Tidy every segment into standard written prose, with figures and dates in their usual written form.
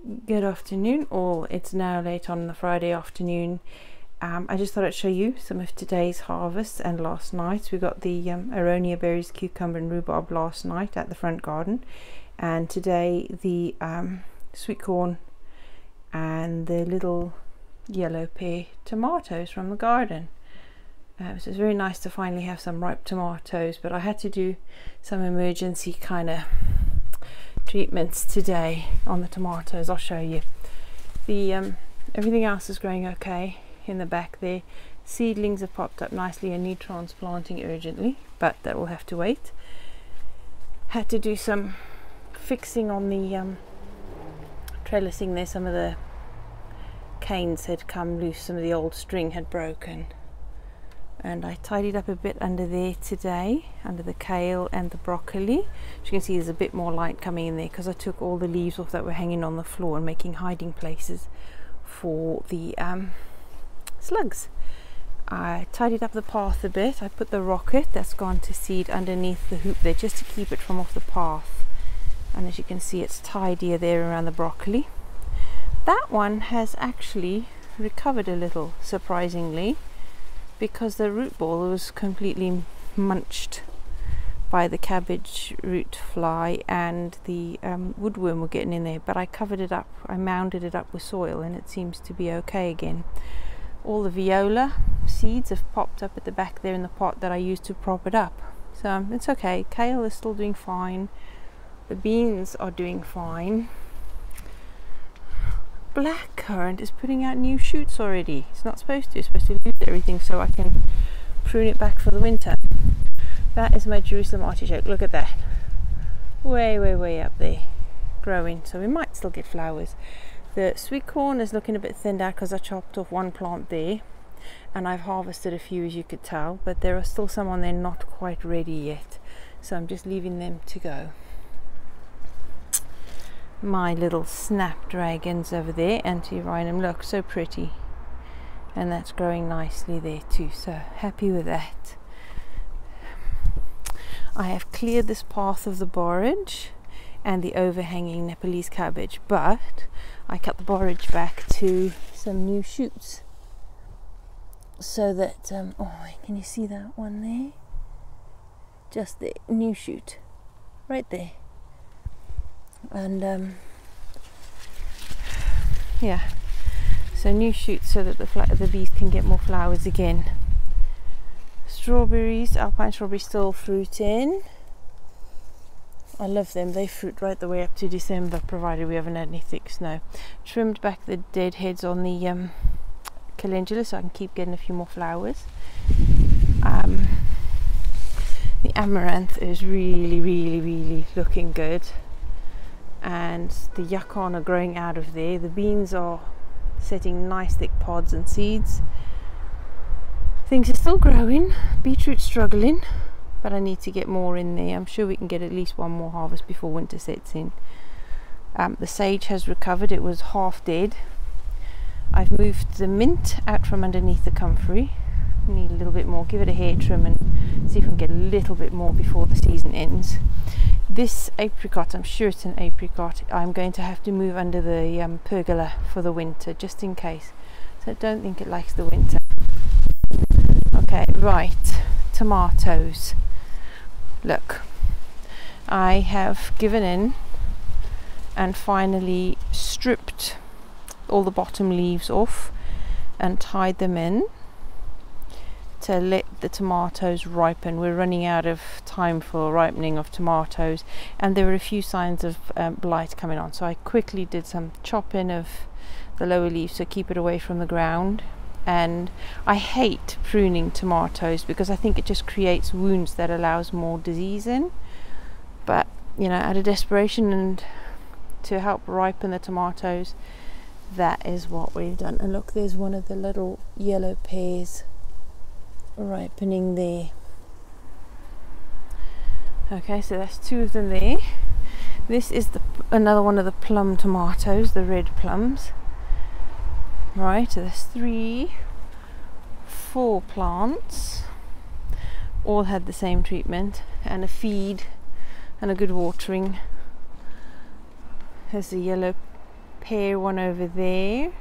Good afternoon, or it's now late on the Friday afternoon. I just thought I'd show you some of today's harvest and last night. We got the aronia berries, cucumber and rhubarb last night at the front garden, and today the sweet corn and the little yellow pear tomatoes from the garden. So it's very nice to finally have some ripe tomatoes, but I had to do some emergency kind of treatments today on the tomatoes. I'll show you. The everything else is growing okay in the back there. Seedlings have popped up nicely and need transplanting urgently, but that will have to wait. Had to do some fixing on the trellising there. Some of the canes had come loose, some of the old string had broken, and I tidied up a bit under there today, under the kale and the broccoli. As you can see, there's a bit more light coming in there because I took all the leaves off that were hanging on the floor and making hiding places for the slugs. I tidied up the path a bit. I put the rocket that's gone to seed underneath the hoop there just to keep it from off the path, and as you can see, it's tidier there around the broccoli. That one has actually recovered a little, surprisingly, because the root ball was completely munched by the cabbage root fly, and the woodworm were getting in there, but I covered it up, I mounded it up with soil, and it seems to be okay again. All the viola seeds have popped up at the back there in the pot that I used to prop it up, so it's okay. Kale is still doing fine, the beans are doing fine. Blackcurrant is putting out new shoots already. It's not supposed to. It's supposed to lose everything so I can prune it back for the winter. That is my Jerusalem artichoke. Look at that. Way up there, growing. So we might still get flowers. The sweet corn is looking a bit thinned out because I chopped off one plant there, and I've harvested a few, as you could tell, but there are still some on there not quite ready yet. So I'm just leaving them to go. My little snapdragons over there, Antirrhinum, look so pretty, and that's growing nicely there too, so happy with that. I have cleared this path of the borage and the overhanging Nepalese cabbage, but I cut the borage back to some new shoots so that oh, can you see that one there? Just the new shoot right there. And yeah, so new shoots so that the bees can get more flowers again. Strawberries, alpine strawberries, still fruiting. I love them. They fruit right the way up to December, provided we haven't had any thick snow. Trimmed back the dead heads on the calendula so I can keep getting a few more flowers. The amaranth is really looking good, and the yacon are growing out of there. The beans are setting nice thick pods and seeds. Things are still growing. Beetroot struggling, but I need to get more in there. I'm sure we can get at least one more harvest before winter sets in. The sage has recovered. It was half dead. I've moved the mint out from underneath the comfrey. Need a little bit more. Give it a hair trim and see if we can get a little bit more before the season ends. This apricot, I'm sure it's an apricot, I'm going to have to move under the pergola for the winter, just in case. So I don't think it likes the winter. Okay, right, tomatoes. Look, I have given in and finally stripped all the bottom leaves off and tied them in to let the tomatoes ripen. We're running out of time for ripening of tomatoes, and there were a few signs of blight coming on, so I quickly did some chopping of the lower leaves to keep it away from the ground. And I hate pruning tomatoes because I think it just creates wounds that allows more disease in, but you know, out of desperation and to help ripen the tomatoes, that is what we've done. And look, there's one of the little yellow pears ripening there. Okay, so that's two of them there. This is another one of the plum tomatoes, the red plums. Right, so there's 4 plants, all had the same treatment and a feed and a good watering. There's the yellow pear one over there,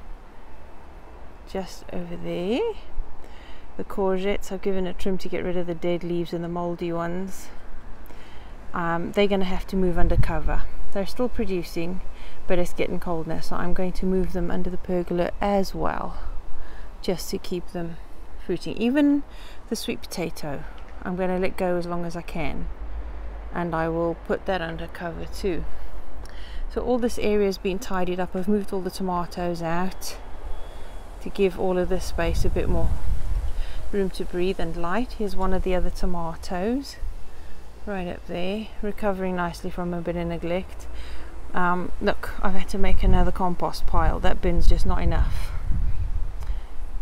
just over there. The courgettes, I've given a trim to get rid of the dead leaves and the mouldy ones. They're going to have to move under cover. They're still producing, but it's getting cold now, so I'm going to move them under the pergola as well, just to keep them fruiting. Even the sweet potato, I'm going to let go as long as I can, and I will put that under cover too. So all this area has been tidied up. I've moved all the tomatoes out to give all of this space a bit more room to breathe and light. Here's one of the other tomatoes right up there, recovering nicely from a bit of neglect. Look, I've had to make another compost pile. That bin's just not enough.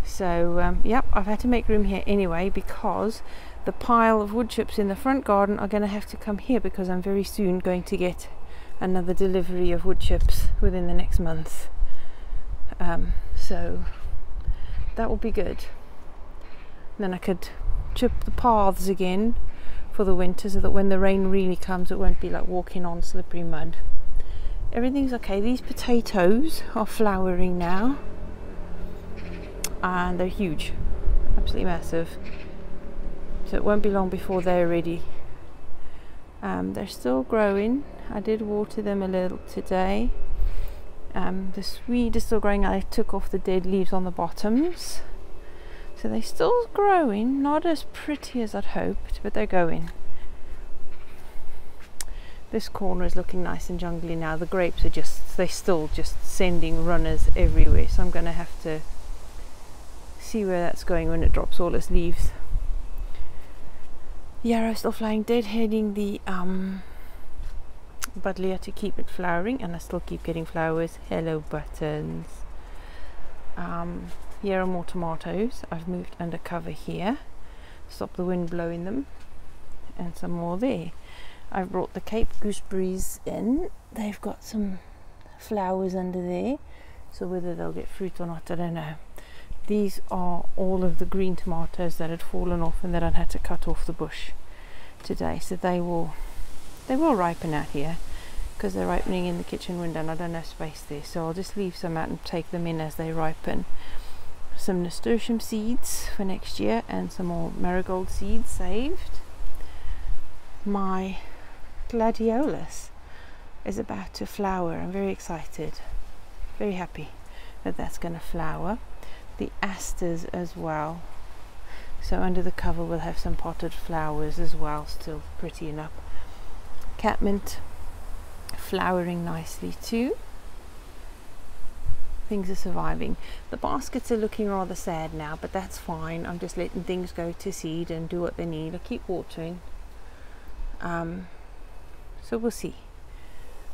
So yep, I've had to make room here anyway, because the pile of wood chips in the front garden are going to have to come here, because I'm very soon going to get another delivery of wood chips within the next month. So that will be good. Then I could chip the paths again for the winter, so that when the rain really comes it won't be like walking on slippery mud. Everything's okay. These potatoes are flowering now, and they're huge, absolutely massive, so it won't be long before they're ready. They're still growing. I did water them a little today. The swede is still growing. I took off the dead leaves on the bottoms, so they're still growing, not as pretty as I'd hoped, but they're going. This corner is looking nice and jungly now. The grapes are they're still just sending runners everywhere, so I'm going to have to see where that's going when it drops all its leaves. Yarrow still flying, deadheading the buddleia to keep it flowering, and I still keep getting flowers. Hello buttons. Here are more tomatoes. I've moved under cover here, stop the wind blowing them, and some more there. I've brought the Cape gooseberries in. They've got some flowers under there, so whether they'll get fruit or not, I don't know. These are all of the green tomatoes that had fallen off and that I'd had to cut off the bush today, so they will ripen out here, because they're ripening in the kitchen window and I don't have space there, so I'll just leave some out and take them in as they ripen. Some nasturtium seeds for next year and some more marigold seeds saved. My gladiolus is about to flower. I'm very excited, very happy that that's going to flower. The asters as well, so under the cover we'll have some potted flowers as well, still prettying up. Catmint flowering nicely too. Things are surviving. The baskets are looking rather sad now, but that's fine. I'm just letting things go to seed and do what they need. I keep watering, so we'll see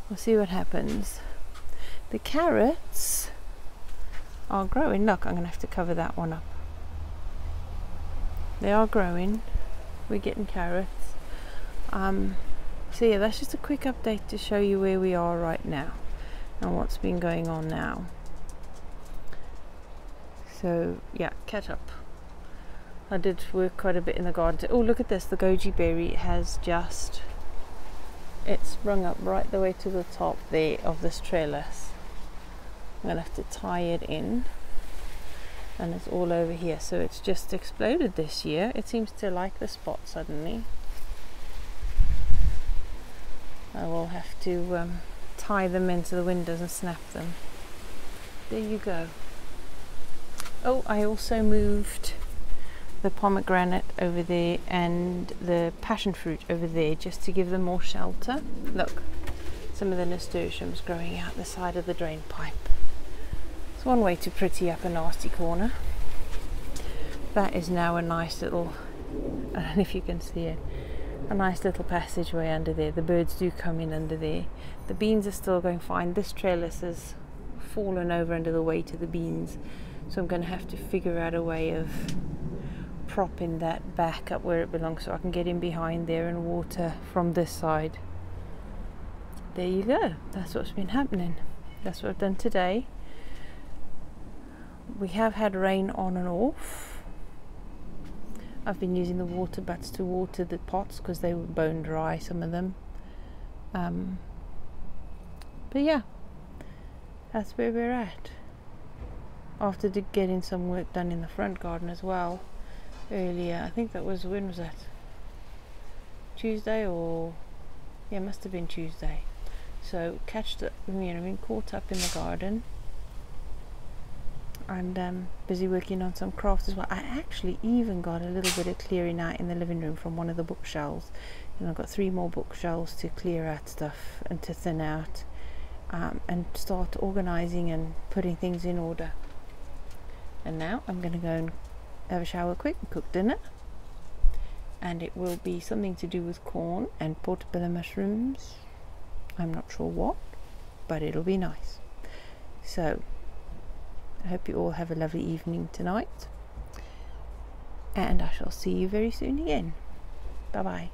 what happens. The carrots are growing. Look, I'm gonna have to cover that one up. They are growing. We're getting carrots. So yeah, that's just a quick update to show you where we are right now and what's been going on now. So yeah, catch up. I did work quite a bit in the garden. Oh, look at this, the goji berry has just, it's sprung up right the way to the top there of this trellis. I'm gonna have to tie it in, and it's all over here, so it's just exploded this year. It seems to like the spot suddenly. I will have to tie them into the windows and snap them. There you go. Oh, I also moved the pomegranate over there and the passion fruit over there, just to give them more shelter. Look, some of the nasturtiums growing out the side of the drain pipe. It's one way to pretty up a nasty corner. That is now a nice little, I don't know if you can see it, a nice little passageway under there. The birds do come in under there. The beans are still going fine. This trellis has fallen over under the weight of the beans, so I'm going to have to figure out a way of propping that back up where it belongs, so I can get in behind there and water from this side. There you go. That's what's been happening. That's what I've done today. We have had rain on and off. I've been using the water butts to water the pots because they were bone dry, some of them. But yeah, that's where we're at. After getting some work done in the front garden as well earlier. I think that was, when was that? Tuesday, or yeah, it must have been Tuesday. So been caught up in the garden and busy working on some crafts as well. I actually even got a little bit of clearing out in the living room from one of the bookshelves, and I've got 3 more bookshelves to clear out stuff and to thin out, and start organizing and putting things in order. And now I'm going to go and have a shower quick and cook dinner, and it will be something to do with corn and portobello mushrooms. I'm not sure what, but it'll be nice. So I hope you all have a lovely evening tonight, and I shall see you very soon again. Bye bye.